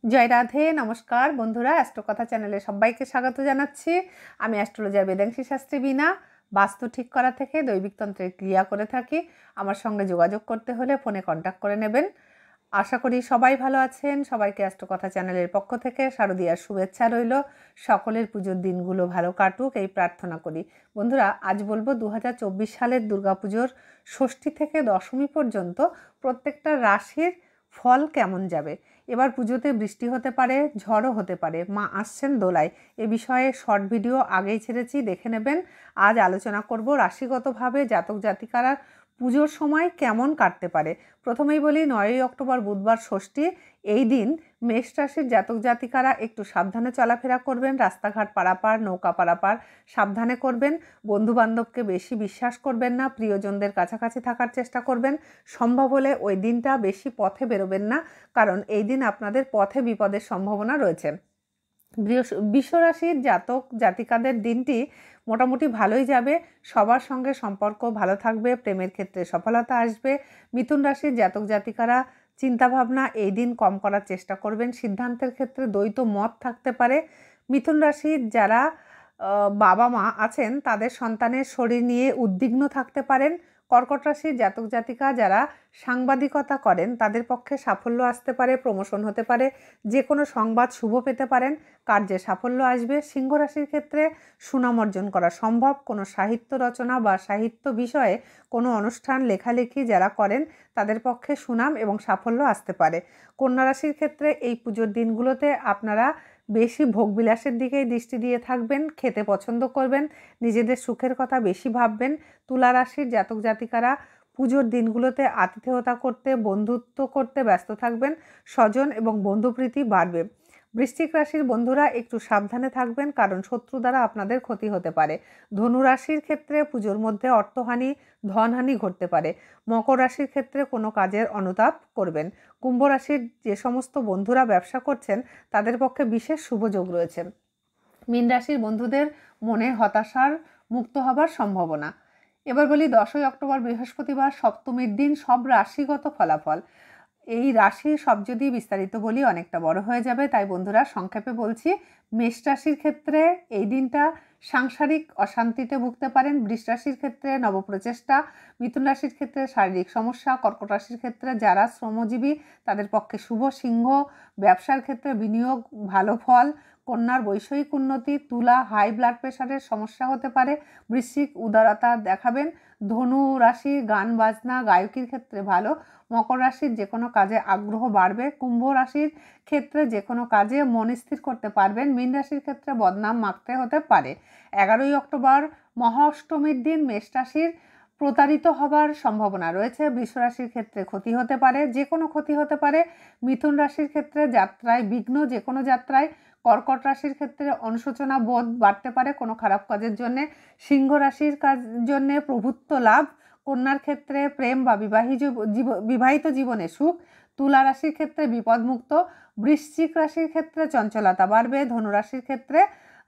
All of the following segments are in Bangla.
জয় রাধে, নমস্কার বন্ধুরা। অ্যাস্ট্রোকথা চ্যানেলে সবাইকে স্বাগত জানাচ্ছি। আমি অ্যাস্ট্রোলজার বেদাংশী শাস্ত্রী বীণা। বাস্তু ঠিক করা থেকে দৈবিক তন্ত্রের ক্রিয়া করে থাকি। আমার সঙ্গে যোগাযোগ করতে হলে ফোনে কন্ট্যাক্ট করে নেবেন। আশা করি সবাই ভালো আছেন। সবাইকে অ্যাস্ট্রোকথা চ্যানেলের পক্ষ থেকে শারদীয়ার শুভেচ্ছা রইল। সকলের পুজোর দিনগুলো ভালো কাটুক এই প্রার্থনা করি। বন্ধুরা, আজ বলবো 2024 সালের দুর্গাপুজোর ষষ্ঠী থেকে দশমী পর্যন্ত প্রত্যেকটা রাশির ফল কেমন যাবে। এবার পুজোতে বৃষ্টি হতে পারে, ঝড়ও হতে পারে, মা আসছেন দোলায়। এ বিষয়ে শর্ট ভিডিও আগেই ছেড়েছি, দেখে নেবেন। আজ আলোচনা করব রাশিগতভাবে জাতক জাতিকারা পুজোর সময় কেমন কাটতে পারে। প্রথমেই বলি, 9ই অক্টোবর বুধবার ষষ্ঠী। এই দিন মেষ রাশির জাতক জাতিকারা একটু সাবধানে চলাফেরা করবেন। রাস্তাঘাট পারাপার, নৌকা পারাপার সাবধানে করবেন। বন্ধুবান্ধবকে বেশি বিশ্বাস করবেন না, প্রিয়জনদের কাছাকাছি থাকার চেষ্টা করবেন। সম্ভব হলে ওই দিনটা বেশি পথে বেরোবেন না, কারণ এই দিন আপনাদের পথে বিপদের সম্ভাবনা রয়েছে। বৃষরাশির জাতক জাতিকাদের দিনটি মোটামুটি ভালোই যাবে। সবার সঙ্গে সম্পর্ক ভালো থাকবে, প্রেমের ক্ষেত্রে সফলতা আসবে। মিথুন রাশির জাতক জাতিকারা চিন্তাভাবনা এই দিন কম করার চেষ্টা করবেন। সিদ্ধান্তের ক্ষেত্রে দ্বৈত মত থাকতে পারে। মিথুন রাশির যারা বাবা মা আছেন তাদের সন্তানের শরীর নিয়ে উদ্বিগ্ন থাকতে পারেন। কর্কট রাশির জাতক জাতিকা যারা সাংবাদিকতা করেন তাদের পক্ষে সাফল্য আসতে পারে, প্রমোশন হতে পারে, যে কোনো সংবাদ শুভ পেতে পারেন, কার্যে সাফল্য আসবে। সিংহ রাশির ক্ষেত্রে সুনাম অর্জন করা সম্ভব। কোনো সাহিত্য রচনা বা সাহিত্য বিষয়ে কোনো অনুষ্ঠান লেখালেখি যারা করেন তাদের পক্ষে সুনাম এবং সাফল্য আসতে পারে। কন্যা রাশির ক্ষেত্রে এই পুজোর দিনগুলোতে আপনারা বেশি ভোগবিলাসের দিকেই দৃষ্টি দিয়ে থাকবেন, খেতে পছন্দ করবেন, নিজেদের সুখের কথা বেশি ভাববেন। তুলা রাশির জাতক জাতিকারা পুজোর দিনগুলোতে আতিথেয়তা করতে, বন্ধুত্ব করতে ব্যস্ত থাকবেন। স্বজন এবং বন্ধুপ্রীতি বাড়বে। বৃশ্চিক রাশির বন্ধুরা একটু সাবধানে থাকবেন, কারণ শত্রু দ্বারা আপনাদের ক্ষতি হতে পারে। ধনু রাশির ক্ষেত্রে পুজোর মধ্যে অর্থহানি, ধনহানি ঘটতে পারে। মকর রাশির ক্ষেত্রে কোনো কাজের অনুতাপ করবেন। কুম্ভ রাশির যে সমস্ত বন্ধুরা ব্যবসা করছেন তাদের পক্ষে বিশেষ শুভযোগ রয়েছে। মীন রাশির বন্ধুদের মনে হতাশার মুক্ত হবার সম্ভাবনা। এবার বলি 10ই অক্টোবর বৃহস্পতিবার সপ্তমীর দিন সব রাশিগত ফলাফল। এই রাশি সব যদি বিস্তারিত বলি অনেকটা বড় হয়ে যাবে, তাই বন্ধুরা সংক্ষেপে বলছি। মেষ রাশির ক্ষেত্রে এই দিনটা সাংসারিক অশান্তিতে ভুগতে পারেন। বৃষ রাশির ক্ষেত্রে নবপ্রচেষ্টা। মিথুন রাশির ক্ষেত্রে শারীরিক সমস্যা। কর্কট রাশির ক্ষেত্রে যারা শ্রমজীবী তাদের পক্ষে শুভ। সিংহ ব্যবসার ক্ষেত্রে বিনিয়োগ, ভালো ফল। কন্যার বৈষয়িক উন্নতি। তুলা হাই ব্লাড প্রেশারের সমস্যা হতে পারে। বৃশ্চিক উদারতা দেখাবেন। ধনু রাশি গান বাজনা গায়কির ক্ষেত্রে ভালো। মকর রাশির যে কোনো কাজে আগ্রহ বাড়বে। কুম্ভ রাশির ক্ষেত্রে যে কোনো কাজে মন স্থির করতে পারবেন। মীন রাশির ক্ষেত্রে বদনাম মাখতে হতে পারে। 11ই অক্টোবর মহা অষ্টমীর দিন মেষ রাশির প্রতারিত হবার সম্ভাবনা রয়েছে। বৃষ রাশির ক্ষেত্রে ক্ষতি হতে পারে, যে কোনো ক্ষতি হতে পারে। মিথুন রাশির ক্ষেত্রে যাত্রায় বিঘ্ন, যে কোনো যাত্রায়। কর্কট রাশির ক্ষেত্রে অনুশোচনা বোধ বাড়তে পারে কোনো খারাপ কাজের জন্যে। সিংহ রাশির জন্যে প্রভুত্ব লাভ। কন্যার ক্ষেত্রে প্রেম বা বিবাহিত জীবনে সুখ। তুলা রাশির ক্ষেত্রে বিপদমুক্ত। বৃশ্চিক রাশির ক্ষেত্রে চঞ্চলতা বাড়বে। ধনুরাশির ক্ষেত্রে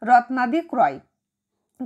রত্নাদি ক্রয়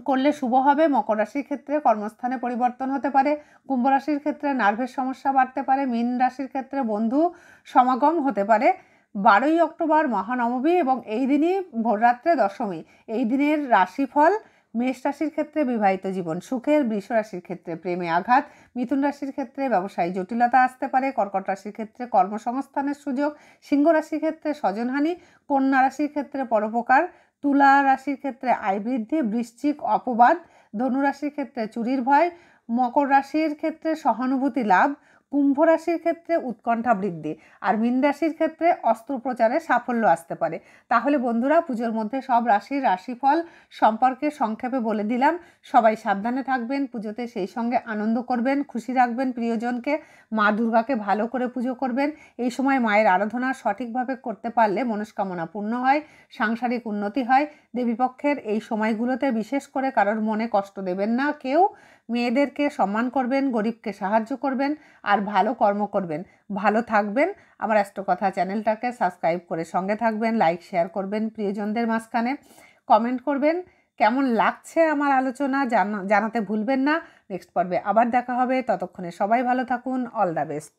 করলে শুভ হবে। মকর রাশির ক্ষেত্রে কর্মস্থানে পরিবর্তন হতে পারে। কুম্ভ রাশির ক্ষেত্রে নার্ভের সমস্যা বাড়তে পারে। মীন রাশির ক্ষেত্রে বন্ধু সমাগম হতে পারে। 12ই অক্টোবর মহানবমী এবং এই দিনই ভোররাত্রে দশমী। এই দিনের রাশিফল: মেষ রাশির ক্ষেত্রে বিবাহিত জীবন সুখের। বৃষ রাশির ক্ষেত্রে প্রেমে আঘাত। মিথুন রাশির ক্ষেত্রে ব্যবসায়ী জটিলতা আসতে পারে। কর্কট রাশির ক্ষেত্রে কর্মসংস্থানের সুযোগ। সিংহ রাশির ক্ষেত্রে স্বজনহানি। কন্যা রাশির ক্ষেত্রে পরোপকার। তুলা রাশির ক্ষেত্রে আয় বৃদ্ধি। বৃশ্চিক অপবাদ। ধনু রাশির ক্ষেত্রে চুরির ভয়। মকর রাশির ক্ষেত্রে সহানুভূতি লাভ। কুম্ভ রাশির ক্ষেত্রে উৎকণ্ঠা বৃদ্ধি। আর মীন রাশির ক্ষেত্রে অস্ত্রোপচারে সাফল্য আসতে পারে। তাহলে বন্ধুরা, পুজোর মধ্যে সব রাশির রাশিফল সম্পর্কে সংক্ষেপে বলে দিলাম। সবাই সাবধানে থাকবেন, পুজোতে সেই সঙ্গে আনন্দ করবেন, খুশি রাখবেন প্রিয়জনকে। মা দুর্গাকে ভালো করে পুজো করবেন। এই সময় মায়ের আরাধনা সঠিকভাবে করতে পারলে মনস্কামনা পূর্ণ হয়, সাংসারিক উন্নতি হয়। দেবীপক্ষের এই সময়গুলোতে বিশেষ করে কারোর মনে কষ্ট দেবেন না কেউ। মেয়েদেরকে সম্মান করবেন, গরিবকে সাহায্য করবেন, আর ভালো কর্ম করবেন। ভালো থাকবেন। আমার অ্যাস্ট্রোকথা চ্যানেলটাকে সাবস্ক্রাইব করে সঙ্গে থাকবেন, লাইক শেয়ার করবেন প্রিয়জনদের মাঝখানে, কমেন্ট করবেন কেমন লাগছে আমার আলোচনা জানাতে ভুলবেন না। নেক্সট পর্বে আবার দেখা হবে, ততক্ষণে সবাই ভালো থাকুন। All the best.